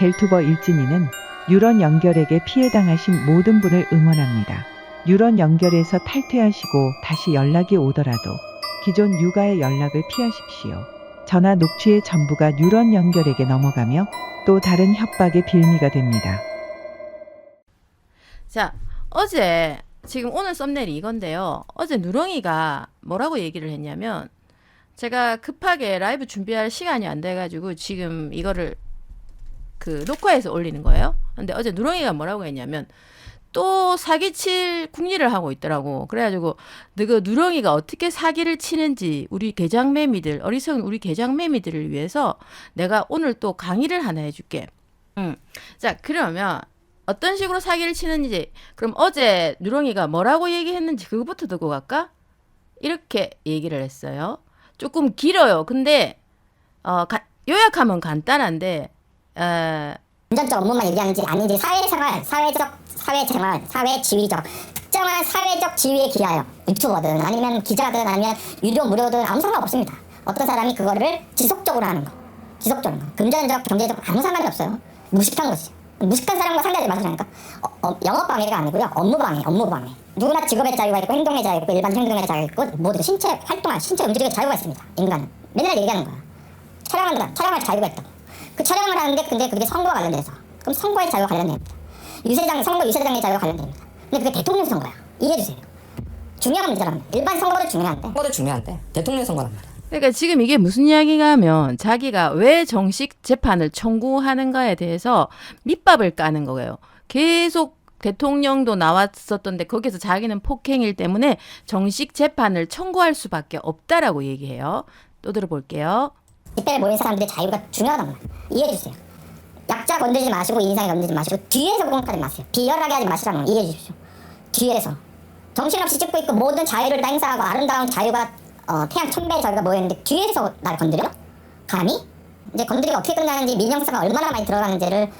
델투버 일진이는 유런 연결에게 피해당하신 모든 분을 응원합니다. 유런 연결에서 탈퇴하시고 다시 연락이 오더라도 기존 육아의 연락을 피하십시오. 전화 녹취의 전부가 유런 연결에게 넘어가며 또 다른 협박의 빌미가 됩니다. 자, 어제 지금 오늘 썸네일이 이건데요. 어제 누렁이가 뭐라고 얘기를 했냐면 제가 급하게 라이브 준비할 시간이 안 돼가지고 지금 이거를 녹화해서 올리는 거예요. 근데 어제 누렁이가 뭐라고 했냐면 또 사기칠 궁리를 하고 있더라고. 그래가지고 그 누렁이가 어떻게 사기를 치는지 우리 개장매미들, 어리석은 우리 개장매미들을 위해서 내가 오늘 또 강의를 하나 해줄게. 자, 그러면 어떤 식으로 사기를 치는지, 그럼 어제 누렁이가 뭐라고 얘기했는지 그거부터 듣고 갈까? 이렇게 얘기를 했어요. 조금 길어요. 근데 요약하면 간단한데 금전적 업무만 얘기하는지 아닌지 사회생활, 사회생활, 사회지위적 특정한 사회적 지위에 기하여 유튜버든 아니면 기자든 아니면 유료 무료든 아무 상관없습니다. 어떤 사람이 그거를 지속적으로 하는 거, 지속적으로 금전적, 경제적 아무 상관이 없어요. 무식한 거지. 무식한 사람과 상대하지 마시라니까. 영업방해가 아니고요. 업무방해. 누구나 직업의 자유가 있고 행동의 자유가 있고 일반 행동의 자유가 있고 모두 신체 활동할, 신체 움직임의 자유가 있습니다. 인간은. 맨날 얘기하는 거야. 촬영할 자유가 있다고. 그 촬영을 하는데 근데 그게 선거와 관련돼서. 그럼 선거의 자유와 관련됩니다. 선거 유세장의 자유와 관련됩니다. 근데 그게 대통령 선거야. 이해해주세요. 중요한 문제랍니다. 일반 선거도 중요한데. 선거도 중요한데 대통령 선거란 말이야. 그러니까 지금 이게 무슨 이야기가 하면 자기가 왜 정식 재판을 청구하는가에 대해서 밑밥을 까는 거예요. 계속 대통령도 나왔었던데 거기서 자기는 폭행일 때문에 정식 재판을 청구할 수밖에 없다라고 얘기해요. 또 들어볼게요. 집회에 모인 사람들의 자유가 중요하단 말이야. 이해해주세요. 약자 건들지 마시고 인상에 건들지 마시고 뒤에서 공격하지 마세요. 비열하게 하지 마시라는 거 이해해 주십시오. 뒤에서 정신없이 찍고 있고 모든 자유를 다 행사하고 아름다운 자유가 태양 천배의 자유가 모였는데 뒤에서 날 건드려? 감히? 이제 건드리가 어떻게 끝나는지 민영사가 얼마나 많이 들어가는지를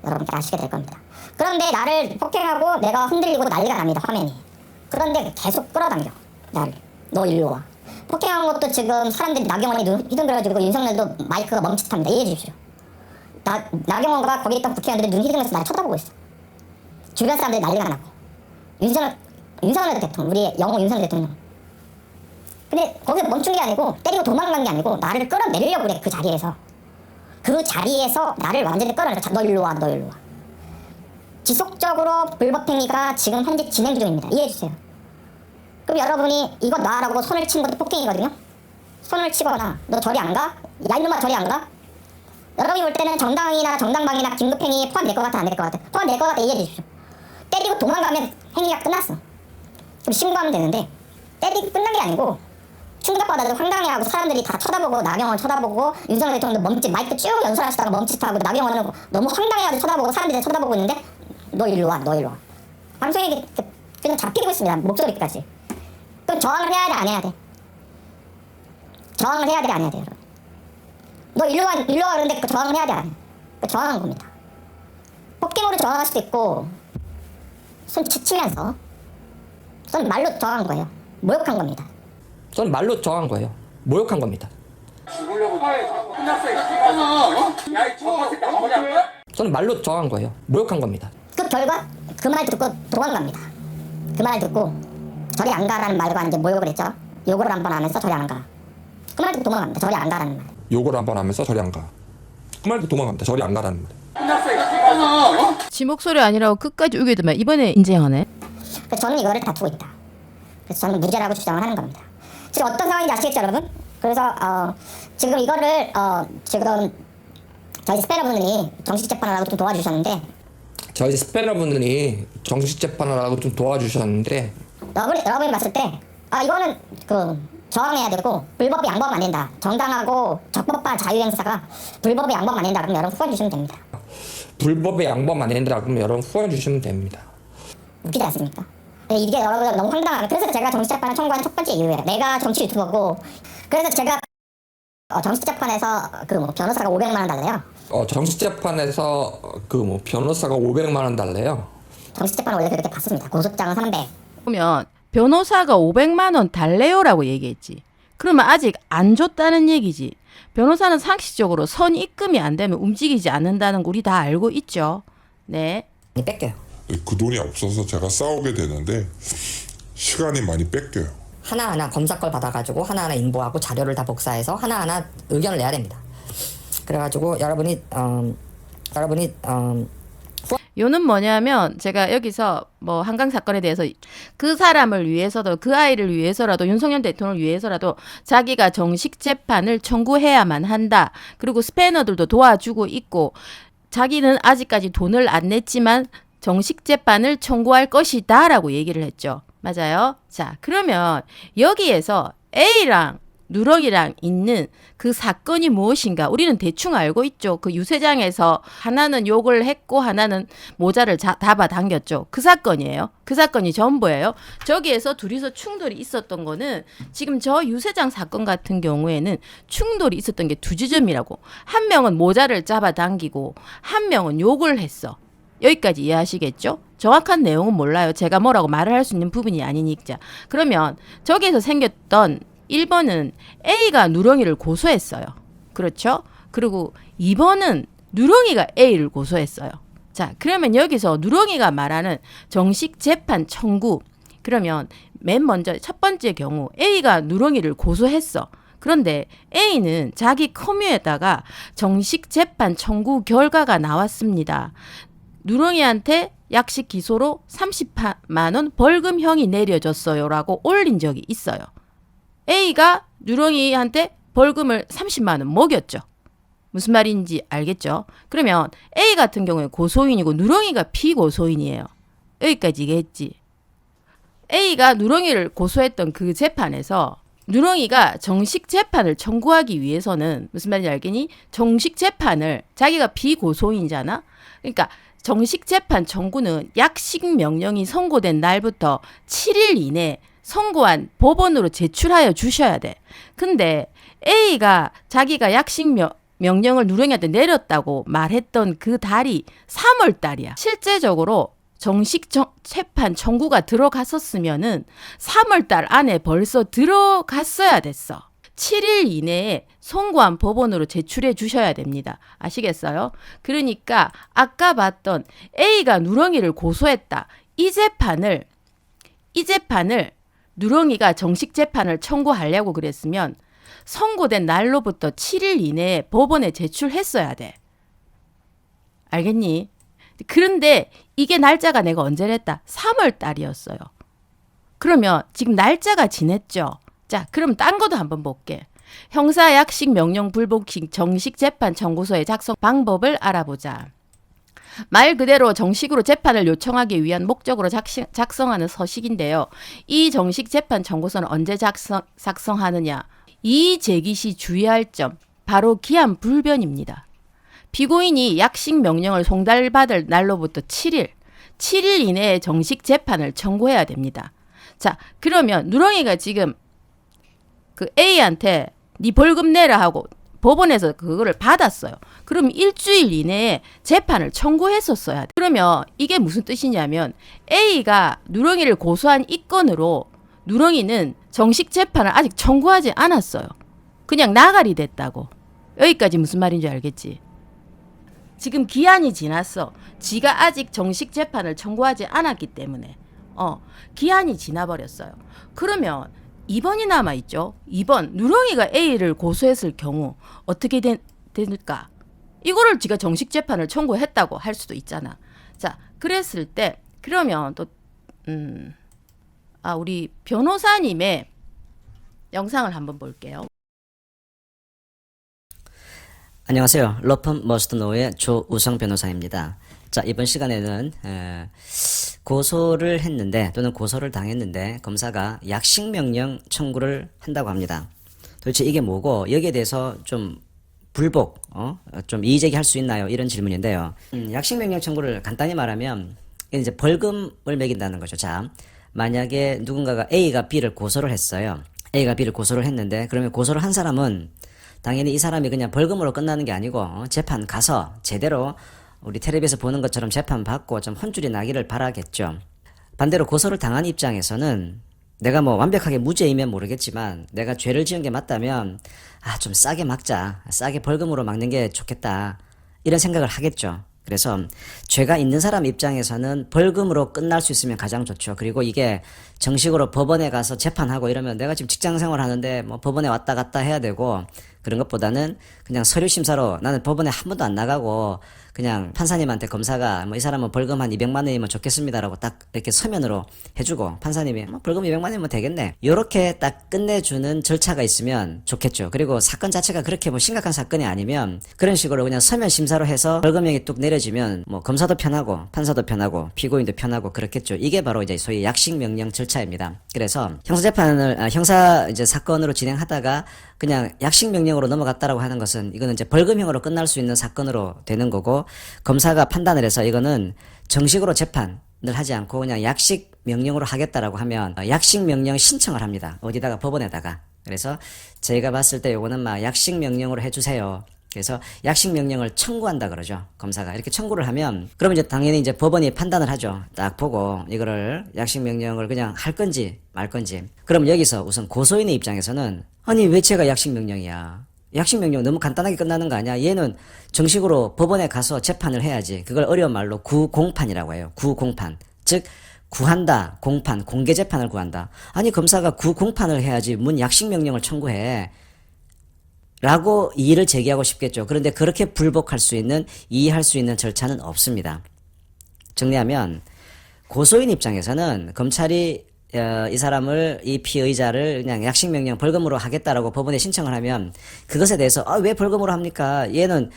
여러분께 아시게 될 겁니다. 그런데 나를 폭행하고 내가 흔들리고 난리가 납니다. 화면이. 그런데 계속 끌어당겨 나를. 너 일로 와. 폭행한 것도 지금 사람들이 나경원이 눈 휘둥그려주고 윤석열도 마이크가 멈칫합니다. 이해해 주십시오. 나경원과 거기 있던 국회의원들이 눈 휘둥그려서 나를 쳐다보고 있어. 주변 사람들이 난리가 나고. 윤석열 대통령, 우리의 영호 윤석열 대통령. 근데 거기서 멈춘 게 아니고 때리고 도망간 게 아니고 나를 끌어내리려고 그래. 그 자리에서 나를 완전히 끌어내려. 너 일로 와. 지속적으로 불법행위가 지금 현재 진행 중입니다. 이해해 주세요. 그럼 여러분이 이거 놔라고 손을 친 것도 폭행이거든요. 손을 치거나 너 저리 안 가? 야 이놈아 저리 안 가? 여러분이 볼 때는 정당이나 정당방위나 긴급행위 포함될 것 같아 안 될 것 같아? 포함될 것 같아. 이해해 주십시오. 때리고 도망가면 행위가 끝났어. 그럼 신고하면 되는데 때리고 끝난 게 아니고 충격받아도 황당해하고 사람들이 다 쳐다보고 나경원 쳐다보고 윤석열 대통령도 멈칫 마이크 쭉 연설하시다가 멈칫하고 나경원은 너무 황당해가지고 쳐다보고 사람들이 쳐다보고 있는데 너 일로 와. 방송이 그냥 잡히고 있습니다. 목소리까지. 그럼 저항을 해야 돼 안 해야 돼? 저항을 해야 돼 안 해야 돼 여러분? 너 일로 와 그러는데 그 저항을 해야 돼 안 해? 그 저항한 겁니다. 폭행으로 저항할 수도 있고 손 치면서 손 말로 저항한 거예요. 모욕한 겁니다. 저는 말로 정한 거예요. 모욕한 겁니다. 저는 말로 정한 거예요. 모욕한 겁니다. 그 결과 그 말 듣고 도망갑니다. 그 말 듣고 저리 안 가라는 말과 이제 모욕을 했죠. 욕을 한번 하면서 저리 안 가. 그 말 듣고 도망갑니다. 저리 안 가라는 말. 욕을 한번 하면서 저리 안 가. 그 말도 도망갑니다. 저리 안 가라는 말. 지 목소리 아니라고 끝까지 우기더만 이번에 인정하네. 그래서 저는 이거를 다투고 있다. 그래서 저는 무죄라고 주장을 하는 겁니다. 지금 어떤 상황인지 아시겠죠 여러분? 그래서 지금 이거를 지금 저희 스패너분들이 정식 재판을 하고 좀 도와주셨는데 저희 스패너분들이 정식 재판을 하고 좀 도와주셨는데 여러분이 봤을 때 이거는 저항해야 되고 불법에 양보하면 안 된다. 정당하고 적법한 자유행사가 불법에 양보하면 안 된다. 그럼 여러분 후원 주시면 됩니다. 불법에 양보하면 안 된다. 그럼 여러분 후원 주시면 됩니다. 웃기지 않습니까? 이게 여러분 너무 황당하고 그래서 제가 정치재판을 청구한 첫 번째 이유예요. 내가 정치 유튜버고 그래서 제가 정치재판에서 변호사가 500만 원 달래요. 정식 재판에서 변호사가 500만 원 달래요. 정치재판은 원래 그렇게 받습니다. 고소장은 300. 보면 변호사가 500만 원 달래요라고 얘기했지. 그러면 아직 안 줬다는 얘기지. 변호사는 상식적으로 선 입금이 안 되면 움직이지 않는다는 거 우리 다 알고 있죠. 네. 많이 뺏겨요. 그 돈이 없어서 제가 싸우게 되는데 시간이 많이 뺏겨요. 하나하나 검사 걸 받아가지고 하나하나 인보하고 자료를 다 복사해서 하나하나 의견을 내야 됩니다. 그래가지고 여러분이 요는 뭐냐면 제가 여기서 뭐 한강 사건에 대해서 그 사람을 위해서도 그 아이를 위해서라도 윤석열 대통령을 위해서라도 자기가 정식 재판을 청구해야만 한다. 그리고 스패너들도 도와주고 있고 자기는 아직까지 돈을 안 냈지만 정식 재판을 청구할 것이다 라고 얘기를 했죠. 맞아요? 자, 그러면 여기에서 A랑 누렁이랑 있는 그 사건이 무엇인가 우리는 대충 알고 있죠. 그 유세장에서 하나는 욕을 했고 하나는 모자를 잡아당겼죠. 그 사건이에요. 그 사건이 전부예요. 저기에서 둘이서 충돌이 있었던 거는 지금 저 유세장 사건 같은 경우에는 충돌이 있었던 게 두 지점이라고. 한 명은 모자를 잡아당기고 한 명은 욕을 했어. 여기까지 이해하시겠죠? 정확한 내용은 몰라요. 제가 뭐라고 말을 할 수 있는 부분이 아니니까. 그러면 저기에서 생겼던 1번은 A가 누렁이를 고소했어요. 그렇죠? 그리고 2번은 누렁이가 A를 고소했어요. 자, 그러면 여기서 누렁이가 말하는 정식 재판 청구. 그러면 맨 먼저 첫 번째 경우 A가 누렁이를 고소했어. 그런데 A는 자기 커뮤에다가 정식 재판 청구 결과가 나왔습니다. 누렁이한테 약식 기소로 30만 원 벌금형이 내려졌어요 라고 올린 적이 있어요. A가 누렁이한테 벌금을 30만 원 먹였죠. 무슨 말인지 알겠죠? 그러면 A 같은 경우에 고소인이고 누렁이가 피고소인이에요. 여기까지 이해했지? A가 누렁이를 고소했던 그 재판에서 누렁이가 정식 재판을 청구하기 위해서는 무슨 말인지 알겠니? 정식 재판을 자기가 피고소인이잖아. 그러니까 정식 재판 청구는 약식 명령이 선고된 날부터 7일 이내 선고한 법원으로 제출하여 주셔야 돼. 근데 A가 자기가 약식 명령을 누렁이한테 내렸다고 말했던 그 달이 3월 달이야. 실제적으로 정식 재판 청구가 들어갔었으면은 3월 달 안에 벌써 들어갔어야 됐어. 7일 이내에 선고한 법원으로 제출해 주셔야 됩니다. 아시겠어요? 그러니까 아까 봤던 A가 누렁이를 고소했다. 이 재판을 누렁이가 정식 재판을 청구하려고 그랬으면 선고된 날로부터 7일 이내에 법원에 제출했어야 돼. 알겠니? 그런데 이게 날짜가 내가 언제랬다? 3월 달이었어요. 그러면 지금 날짜가 지냈죠? 자, 그럼 딴 것도 한번 볼게. 형사 약식 명령 불복식 정식 재판 청구서의 작성 방법을 알아보자. 말 그대로 정식으로 재판을 요청하기 위한 목적으로 작성하는 서식인데요. 이 정식 재판 청구서는 언제 작성하느냐? 이 제기 시 주의할 점, 바로 기한 불변입니다. 피고인이 약식 명령을 송달받을 날로부터 7일 이내에 정식 재판을 청구해야 됩니다. 자, 그러면 누렁이가 지금 그 A한테 네 벌금 내라 하고 법원에서 그거를 받았어요. 그럼 일주일 이내에 재판을 청구했었어야 돼. 그러면 이게 무슨 뜻이냐면 A가 누렁이를 고소한 이 건으로 누렁이는 정식 재판을 아직 청구하지 않았어요. 그냥 나가리 됐다고. 여기까지 무슨 말인지 알겠지? 지금 기한이 지났어. 지가 아직 정식 재판을 청구하지 않았기 때문에 기한이 지나버렸어요. 그러면 2번이 남아있죠. 2번 누렁이가 A를 고소했을 경우 어떻게 될까? 이거를 지가 정식 재판을 청구했다고 할 수도 있잖아. 자, 그랬을 때 그러면 또 우리 변호사님의 영상을 한번 볼게요. 안녕하세요. 로펌 머스트노의 조우성 변호사입니다. 자, 이번 시간에는 고소를 했는데 또는 고소를 당했는데 검사가 약식명령 청구를 한다고 합니다. 도대체 이게 뭐고 여기에 대해서 좀 불복, 좀 이의제기할 수 있나요? 이런 질문인데요. 약식명령 청구를 간단히 말하면 이제 벌금을 매긴다는 거죠. 자, 만약에 누군가가 A가 B를 고소를 했어요. A가 B를 고소를 했는데 그러면 고소를 한 사람은 당연히 이 사람이 그냥 벌금으로 끝나는 게 아니고 재판 가서 제대로 우리 텔레비에서 보는 것처럼 재판 받고 좀 혼줄이 나기를 바라겠죠. 반대로 고소를 당한 입장에서는 내가 뭐 완벽하게 무죄이면 모르겠지만 내가 죄를 지은 게 맞다면 좀 싸게 막자. 싸게 벌금으로 막는 게 좋겠다. 이런 생각을 하겠죠. 그래서 죄가 있는 사람 입장에서는 벌금으로 끝날 수 있으면 가장 좋죠. 그리고 이게 정식으로 법원에 가서 재판하고 이러면 내가 지금 직장 생활 하는데 뭐 법원에 왔다 갔다 해야 되고 그런 것보다는 그냥 서류 심사로 나는 법원에 한 번도 안 나가고 그냥 판사님한테 검사가 뭐 이 사람은 벌금 한 200만 원이면 좋겠습니다라고 딱 이렇게 서면으로 해주고 판사님이 뭐 벌금 200만 원이면 되겠네. 요렇게 딱 끝내주는 절차가 있으면 좋겠죠. 그리고 사건 자체가 그렇게 뭐 심각한 사건이 아니면 그런 식으로 그냥 서면 심사로 해서 벌금형이 뚝 내려지면 뭐 검사도 편하고 판사도 편하고 피고인도 편하고 그렇겠죠. 이게 바로 이제 소위 약식 명령 절차입니다. 그래서 형사 이제 사건으로 진행하다가 그냥 약식 명령으로 넘어갔다라고 하는 것은 이거는 이제 벌금형으로 끝날 수 있는 사건으로 되는 거고 검사가 판단을 해서 이거는 정식으로 재판을 하지 않고 그냥 약식 명령으로 하겠다라고 하면 약식 명령 신청을 합니다. 어디다가 법원에다가. 그래서 저희가 봤을 때 요거는 막 약식 명령으로 해주세요. 그래서 약식 명령을 청구한다 그러죠. 검사가 이렇게 청구를 하면 그러면 이제 당연히 이제 법원이 판단을 하죠. 딱 보고 이거를 약식 명령을 그냥 할 건지 말 건지. 그럼 여기서 우선 고소인의 입장에서는 아니 왜 제가 약식 명령이야? 약식 명령 너무 간단하게 끝나는 거 아니야? 얘는 정식으로 법원에 가서 재판을 해야지. 그걸 어려운 말로 구공판이라고 해요. 구공판. 즉 구한다, 공판, 공개 재판을 구한다. 아니 검사가 구공판을 해야지 뭔 약식 명령을 청구해. 라고 이의를 제기하고 싶겠죠. 그런데 그렇게 불복할 수 있는, 이의할 수 있는 절차는 없습니다. 정리하면 고소인 입장에서는 검찰이 이 사람을, 이 피의자를 그냥 약식명령 벌금으로 하겠다라고 법원에 신청을 하면 그것에 대해서 왜 벌금으로 합니까? 얘는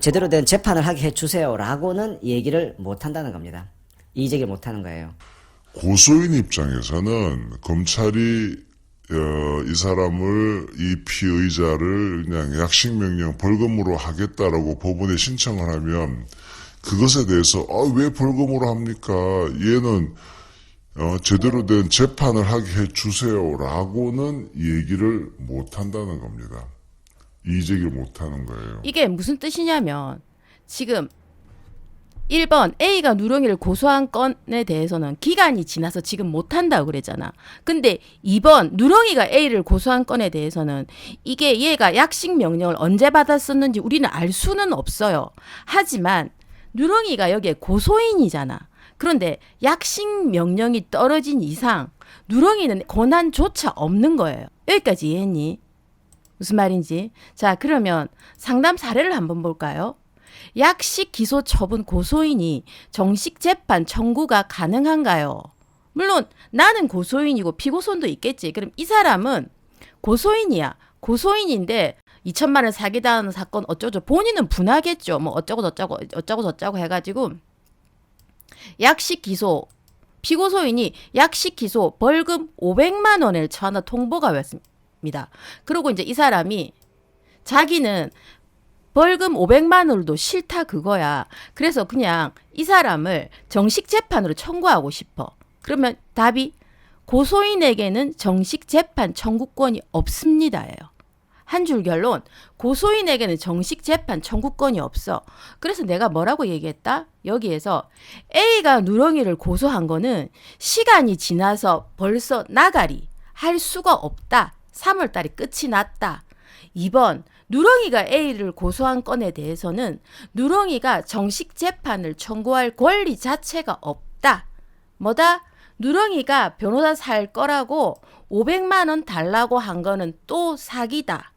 제대로 된 재판을 하게 해주세요 라고는 얘기를 못한다는 겁니다. 이의제기를 못하는 거예요. 고소인 입장에서는 검찰이 이 사람을, 이 피의자를 그냥 약식명령 벌금으로 하겠다라고 법원에 신청을 하면 그것에 대해서 왜 벌금으로 합니까? 얘는 제대로 된 재판을 하게 해주세요 라고는 얘기를 못한다는 겁니다. 이의제기를 못하는 거예요. 이게 무슨 뜻이냐면 지금 1번 A가 누렁이를 고소한 건에 대해서는 기간이 지나서 지금 못한다고 그랬잖아. 근데 2번 누렁이가 A를 고소한 건에 대해서는 이게 얘가 약식 명령을 언제 받았었는지 우리는 알 수는 없어요. 하지만 누렁이가 여기에 고소인이잖아. 그런데 약식 명령이 떨어진 이상 누렁이는 권한조차 없는 거예요. 여기까지 이해했니? 무슨 말인지. 자, 그러면 상담 사례를 한번 볼까요? 약식 기소 처분 고소인이 정식 재판 청구가 가능한가요? 물론 나는 고소인이고 피고손도 있겠지. 그럼 이 사람은 고소인이야. 고소인인데 2천만 원 사기당하는 사건 어쩌죠. 본인은 분하겠죠. 뭐 어쩌고 저쩌고 해가지고 약식 기소, 피고소인이 약식 기소 벌금 500만 원을 처한다 통보가 왔습니다. 그리고 이제 이 사람이 자기는 벌금 500만 원도 싫다 그거야. 그래서 그냥 이 사람을 정식 재판으로 청구하고 싶어. 그러면 답이 고소인에게는 정식 재판 청구권이 없습니다예요. 한 줄 결론, 고소인에게는 정식 재판 청구권이 없어. 그래서 내가 뭐라고 얘기했다? 여기에서 A가 누렁이를 고소한 거는 시간이 지나서 벌써 나가리 할 수가 없다. 3월달이 끝이 났다. 2번 누렁이가 A를 고소한 건에 대해서는 누렁이가 정식 재판을 청구할 권리 자체가 없다. 뭐다? 누렁이가 변호사 살 거라고 500만 원 달라고 한 거는 또 사기다.